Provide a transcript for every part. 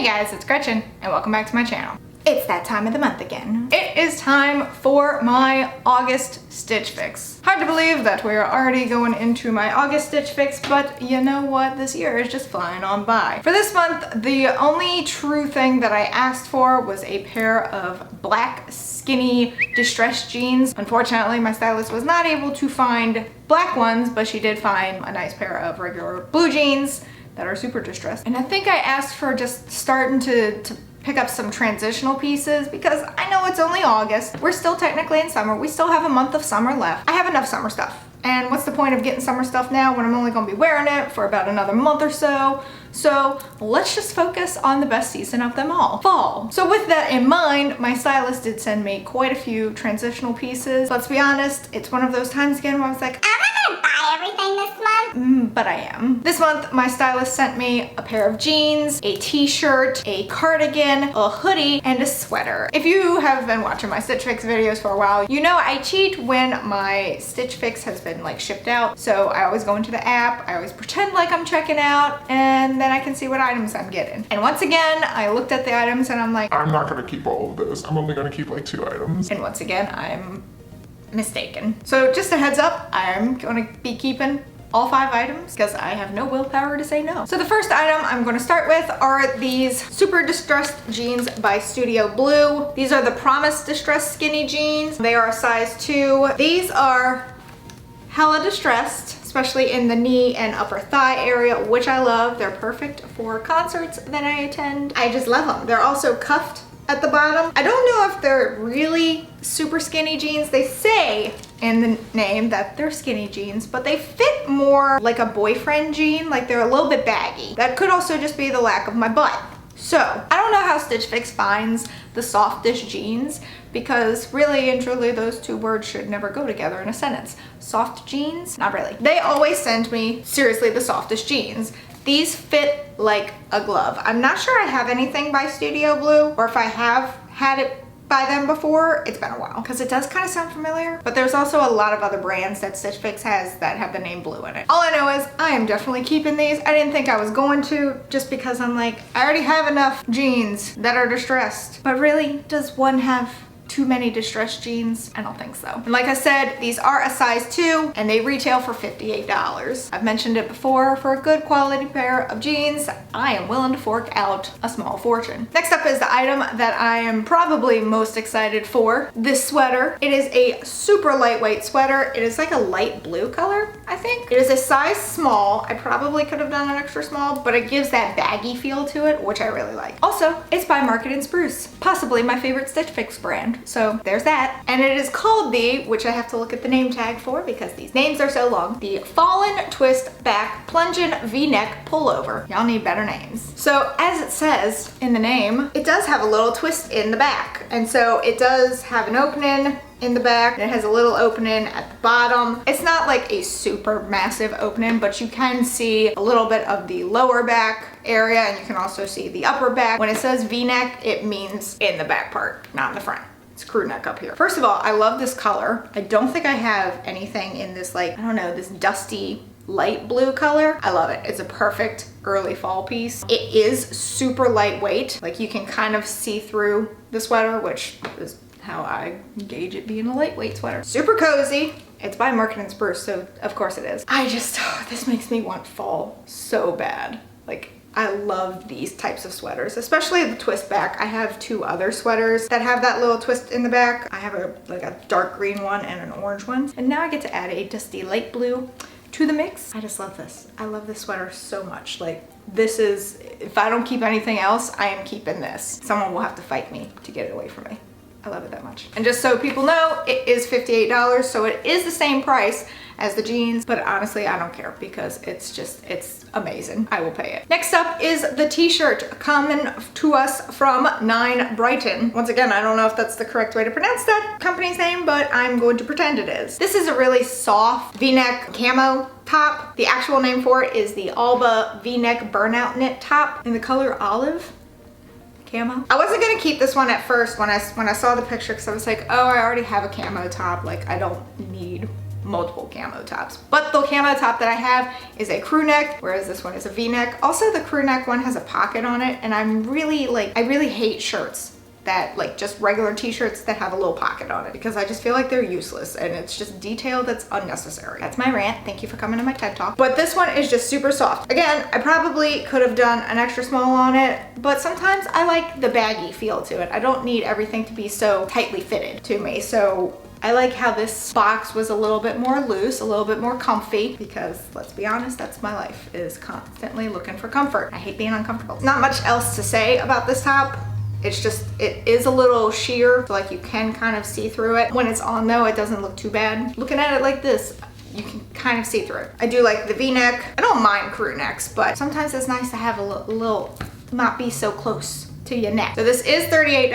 Hey guys, it's Gretchen and welcome back to my channel. It's that time of the month again. It is time for my August Stitch Fix. Hard to believe that we are already going into my August Stitch Fix, but you know what? This year is just flying on by. For this month, the only true thing that I asked for was a pair of black skinny distressed jeans. Unfortunately, my stylist was not able to find black ones, but she did find a nice pair of regular blue jeans that are super distressed. And I think I asked for just starting to pick up some transitional pieces because I know it's only August. We're still technically in summer. We still have a month of summer left. I have enough summer stuff. And what's the point of getting summer stuff now when I'm only gonna be wearing it for about another month or so? So let's just focus on the best season of them all, fall. So with that in mind, my stylist did send me quite a few transitional pieces. Let's be honest, it's one of those times again where I was like, I'm not gonna buy everything this month. But I am. This month, my stylist sent me a pair of jeans, a t-shirt, a cardigan, a hoodie, and a sweater. If you have been watching my Stitch Fix videos for a while, you know I cheat when my Stitch Fix has been like shipped out. So I always go into the app, I always pretend like I'm checking out, and then I can see what items I'm getting. And once again, I looked at the items and I'm like, I'm not gonna keep all of those. I'm only gonna keep like 2 items. And once again, I'm mistaken. So just a heads up, I'm gonna be keeping all 5 items because I have no willpower to say no. So the first item I'm going to start with are these super distressed jeans by Studio Bleu. These are the Promise Distressed Skinny Jeans. They are a size 2. These are hella distressed, especially in the knee and upper thigh area, which I love. They're perfect for concerts that I attend. I just love them. They're also cuffed at the bottom. I don't know if they're really super skinny jeans. They say in the name that they're skinny jeans, but they fit more like a boyfriend jean, like they're a little bit baggy. That could also just be the lack of my butt. So I don't know how Stitch Fix finds the softest jeans, because really and truly those two words should never go together in a sentence. Soft jeans? Not really. They always send me, seriously, the softest jeans. These fit like a glove. I'm not sure I have anything by Studio Bleu, or if I have had it by them before, it's been a while, because it does kind of sound familiar. But there's also a lot of other brands that Stitch Fix has that have the name Bleu in it. All I know is I am definitely keeping these. I didn't think I was going to, just because I'm like, I already have enough jeans that are distressed. But really, does one have too many distressed jeans? I don't think so. And like I said, these are a size 2 and they retail for $58. I've mentioned it before, for a good quality pair of jeans, I am willing to fork out a small fortune. Next up is the item that I am probably most excited for, this sweater. It is a super lightweight sweater. It is like a light blue color, I think. It is a size small. I probably could have done an extra small, but it gives that baggy feel to it, which I really like. Also, it's by Spruce, possibly my favorite Stitch Fix brand. So there's that. And it is called the, which I have to look at the name tag for because these names are so long, the Fallan Twist Back Plungin V-neck Pullover. Y'all need better names. So as it says in the name, it does have a little twist in the back. And so it does have an opening in the back, and it has a little opening at the bottom. It's not like a super massive opening, but you can see a little bit of the lower back area, and you can also see the upper back. When it says V-neck, it means in the back part, not in the front. It's crew neck up here. First of all, I love this color. I don't think I have anything in this, like, I don't know, this dusty light blue color. I love it. It's a perfect early fall piece. It is super lightweight. Like, you can kind of see through the sweater, which is how I gauge it being a lightweight sweater. Super cozy. It's by Spruce, so of course it is. This makes me want fall so bad. Like, I love these types of sweaters, especially the twist back. I have 2 other sweaters that have that little twist in the back. I have a dark green one and an orange one. And now I get to add a dusty light blue to the mix. I just love this. I love this sweater so much. Like, this is, if I don't keep anything else, I am keeping this. Someone will have to fight me to get it away from me. I love it that much. And just so people know, it is $58, so it is the same price as the jeans, but honestly, I don't care because it's amazing. I will pay it. Next up is the t-shirt coming to us from 9 Britton. Once again, I don't know if that's the correct way to pronounce that company's name, but I'm going to pretend it is. This is a really soft V-neck camo top. The actual name for it is the Alba V-neck Burnout knit top in the color olive. Camo. I wasn't gonna keep this one at first when I saw the picture because I was like, oh, I already have a camo top. Like, I don't need multiple camo tops. But the camo top that I have is a crew neck, whereas this one is a V-neck. Also, the crew neck one has a pocket on it, and I really hate shirts that like just regular t-shirts that have a little pocket on it because I just feel like they're useless and it's just detail that's unnecessary. That's my rant. Thank you for coming to my TED Talk. But this one is just super soft. Again, I probably could have done an extra small on it, but sometimes I like the baggy feel to it. I don't need everything to be so tightly fitted to me. So I like how this box was a little bit more loose, a little bit more comfy, because let's be honest, that's my life, is constantly looking for comfort. I hate being uncomfortable. Not much else to say about this top. It's just, it is a little sheer, so like you can kind of see through it. When it's on though, it doesn't look too bad. Looking at it like this, you can kind of see through it. I do like the V-neck. I don't mind crew necks, but sometimes it's nice to have a little not be so close to your neck. So this is $38,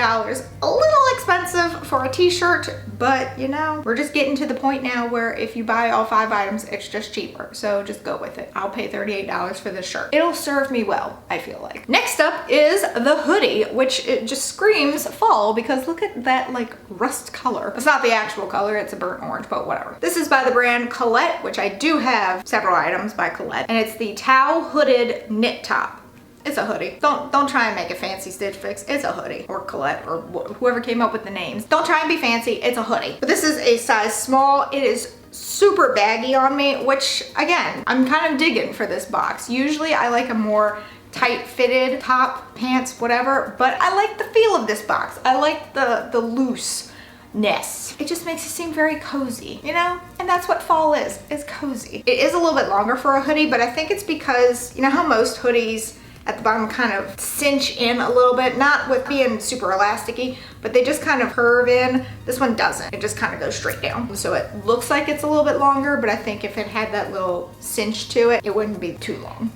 a little expensive for a t-shirt, but you know, we're just getting to the point now where if you buy all 5 items, it's just cheaper. So just go with it. I'll pay $38 for this shirt. It'll serve me well, I feel like. Next up is the hoodie, which it just screams fall because look at that like rust color. It's not the actual color, it's a burnt orange, but whatever. This is by the brand Colette, which I do have several items by Colette, and it's the towel hooded knit top. It's a hoodie. Don't try and make it fancy, Stitch Fix. It's a hoodie. Or Colette, or whoever came up with the names. Don't try and be fancy. It's a hoodie. But this is a size small. It is super baggy on me, which again, I'm kind of digging for this box. Usually I like a more tight fitted top, pants, whatever, but I like the feel of this box. I like the looseness. It just makes it seem very cozy, you know? And that's what fall is cozy. It is a little bit longer for a hoodie, but I think it's because, you know how most hoodies at the bottom kind of cinch in a little bit, not with being super elasticy, but they just kind of curve in. This one doesn't. It just kind of goes straight down. So it looks like it's a little bit longer, but I think if it had that little cinch to it, it wouldn't be too long.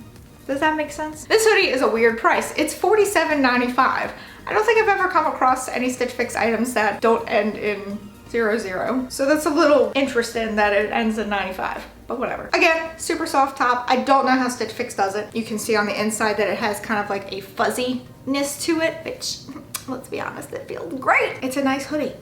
Does that make sense? This hoodie is a weird price. It's $47.95. I don't think I've ever come across any Stitch Fix items that don't end in 00. So that's a little interesting that it ends in 95. But whatever. Again, super soft top. I don't know how Stitch Fix does it. You can see on the inside that it has kind of like a fuzziness to it, which, let's be honest, it feels great. It's a nice hoodie.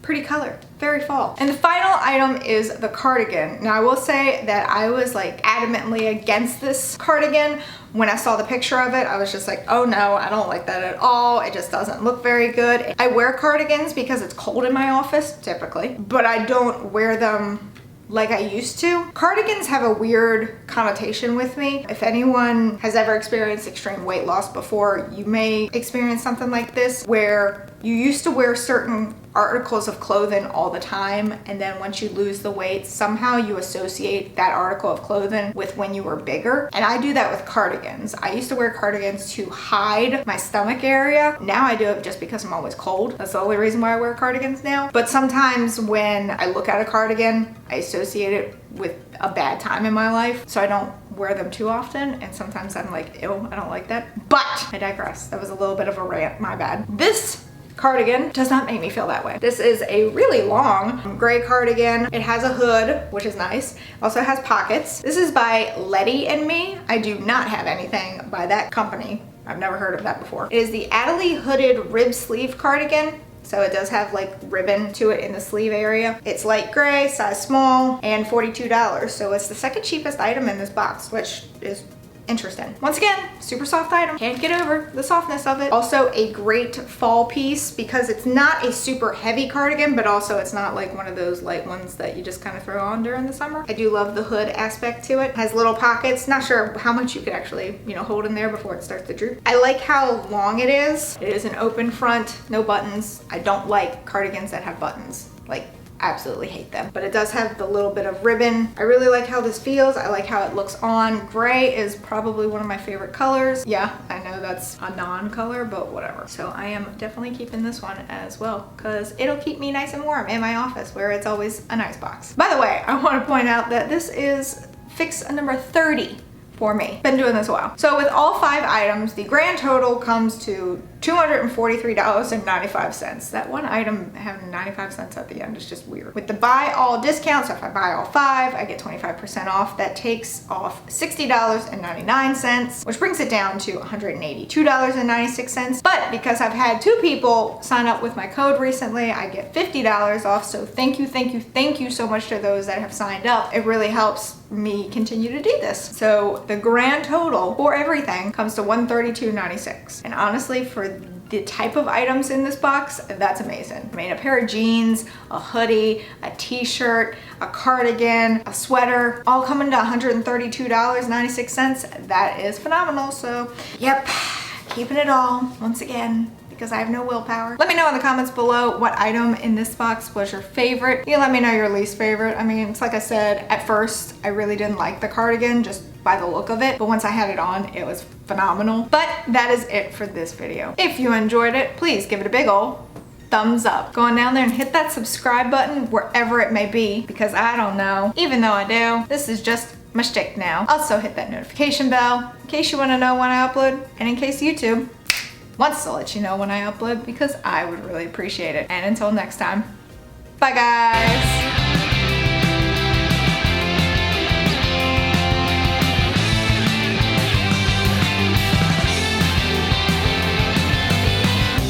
Pretty color, very fall. And the final item is the cardigan. Now I will say that I was like adamantly against this cardigan. When I saw the picture of it, I was just like, oh no, I don't like that at all. It just doesn't look very good. I wear cardigans because it's cold in my office, typically, but I don't wear them like I used to. Cardigans have a weird connotation with me. If anyone has ever experienced extreme weight loss before, you may experience something like this where you used to wear certain articles of clothing all the time, and then once you lose the weight, somehow you associate that article of clothing with when you were bigger. And I do that with cardigans. I used to wear cardigans to hide my stomach area. Now I do it just because I'm always cold. That's the only reason why I wear cardigans now. But sometimes when I look at a cardigan, I associate it with a bad time in my life, so I don't wear them too often, and sometimes I'm like, ew, I don't like that. But I digress. That was a little bit of a rant, my bad. This cardigan does not make me feel that way. This is a really long gray cardigan. It has a hood, which is nice. Also has pockets. This is by LETY and Me. I do not have anything by that company. I've never heard of that before. It is the Adelie hooded rib sleeve cardigan. So it does have like ribbon to it in the sleeve area. It's light gray, size small, and $42. So it's the second cheapest item in this box, which is interesting. Once again, super soft item. Can't get over the softness of it. Also a great fall piece because it's not a super heavy cardigan, but also it's not like one of those light ones that you just kind of throw on during the summer. I do love the hood aspect to it. It has little pockets. Not sure how much you could actually, you know, hold in there before it starts to droop. I like how long it is. It is an open front, no buttons. I don't like cardigans that have buttons. Like, absolutely hate them, but it does have the little bit of ribbon. I really like how this feels. I like how it looks on. Gray is probably one of my favorite colors. Yeah, I know that's a non-color, but whatever. So I am definitely keeping this one as well because it'll keep me nice and warm in my office where it's always a nice box. By the way, I want to point out that this is Fix number 30 for me. Been doing this a while. So with all 5 items, the grand total comes to $243.95. That one item having 95 cents at the end is just weird. With the buy all discount, so if I buy all 5, I get 25% off. That takes off $60.99, which brings it down to $182.96. But because I've had 2 people sign up with my code recently, I get $50 off. So thank you so much to those that have signed up. It really helps me continue to do this. So the grand total for everything comes to $132.96. And honestly, for the type of items in this box, that's amazing. I mean, a pair of jeans, a hoodie, a t-shirt, a cardigan, a sweater, all coming to $132.96. That is phenomenal. So, yep, keeping it all once again, because I have no willpower. Let me know in the comments below what item in this box was your favorite. You let me know your least favorite. I mean, it's like I said, at first, I really didn't like the cardigan just by the look of it, but once I had it on, it was phenomenal. But that is it for this video. If you enjoyed it, please give it a big ol' thumbs up. Go on down there and hit that subscribe button wherever it may be, because I don't know. Even though I do, this is just my shtick now. Also hit that notification bell in case you want to know when I upload, and in case YouTube wants to let you know when I upload, because I would really appreciate it. And until next time, bye guys.